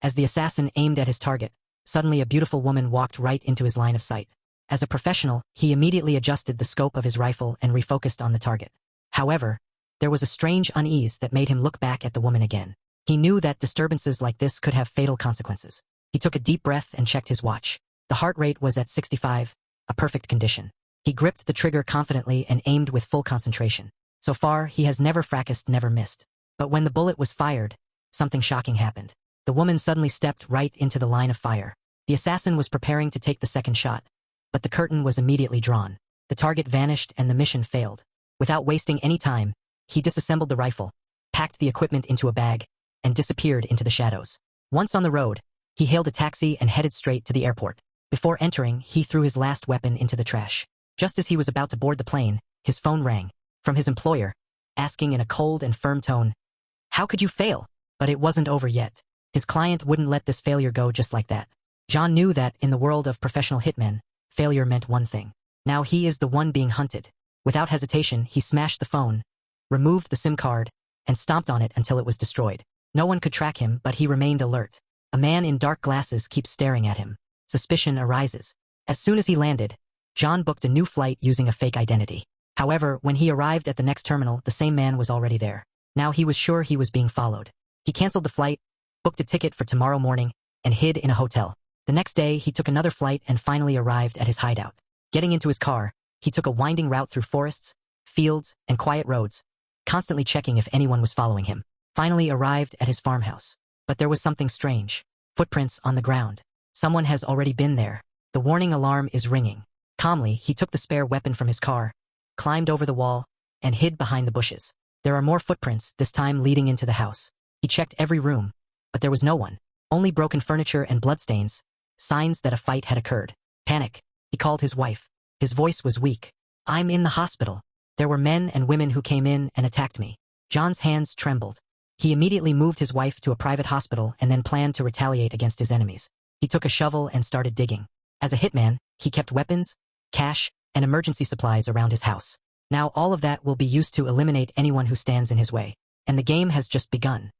As the assassin aimed at his target, suddenly a beautiful woman walked right into his line of sight. As a professional, he immediately adjusted the scope of his rifle and refocused on the target. However, there was a strange unease that made him look back at the woman again. He knew that disturbances like this could have fatal consequences. He took a deep breath and checked his watch. The heart rate was at 65, a perfect condition. He gripped the trigger confidently and aimed with full concentration. So far, he has never fracased, never missed. But when the bullet was fired, something shocking happened. The woman suddenly stepped right into the line of fire. The assassin was preparing to take the second shot, but the curtain was immediately drawn. The target vanished and the mission failed. Without wasting any time, he disassembled the rifle, packed the equipment into a bag, and disappeared into the shadows. Once on the road, he hailed a taxi and headed straight to the airport. Before entering, he threw his last weapon into the trash. Just as he was about to board the plane, his phone rang, from his employer, asking in a cold and firm tone, "How could you fail?" But it wasn't over yet. His client wouldn't let this failure go just like that. John knew that, in the world of professional hitmen, failure meant one thing. Now he is the one being hunted. Without hesitation, he smashed the phone, removed the SIM card, and stomped on it until it was destroyed. No one could track him, but he remained alert. A man in dark glasses keeps staring at him. Suspicion arises. As soon as he landed, John booked a new flight using a fake identity. However, when he arrived at the next terminal, the same man was already there. Now he was sure he was being followed. He canceled the flight, booked a ticket for tomorrow morning, and hid in a hotel. The next day, he took another flight and finally arrived at his hideout. Getting into his car, he took a winding route through forests, fields, and quiet roads, constantly checking if anyone was following him. Finally arrived at his farmhouse. But there was something strange. Footprints on the ground. Someone has already been there. The warning alarm is ringing. Calmly, he took the spare weapon from his car, climbed over the wall, and hid behind the bushes. There are more footprints, this time leading into the house. He checked every room, but there was no one. Only broken furniture and bloodstains, signs that a fight had occurred. Panic. He called his wife. His voice was weak. "I'm in the hospital. There were men and women who came in and attacked me." John's hands trembled. He immediately moved his wife to a private hospital and then planned to retaliate against his enemies. He took a shovel and started digging. As a hitman, he kept weapons, cash, and emergency supplies around his house. Now all of that will be used to eliminate anyone who stands in his way. And the game has just begun.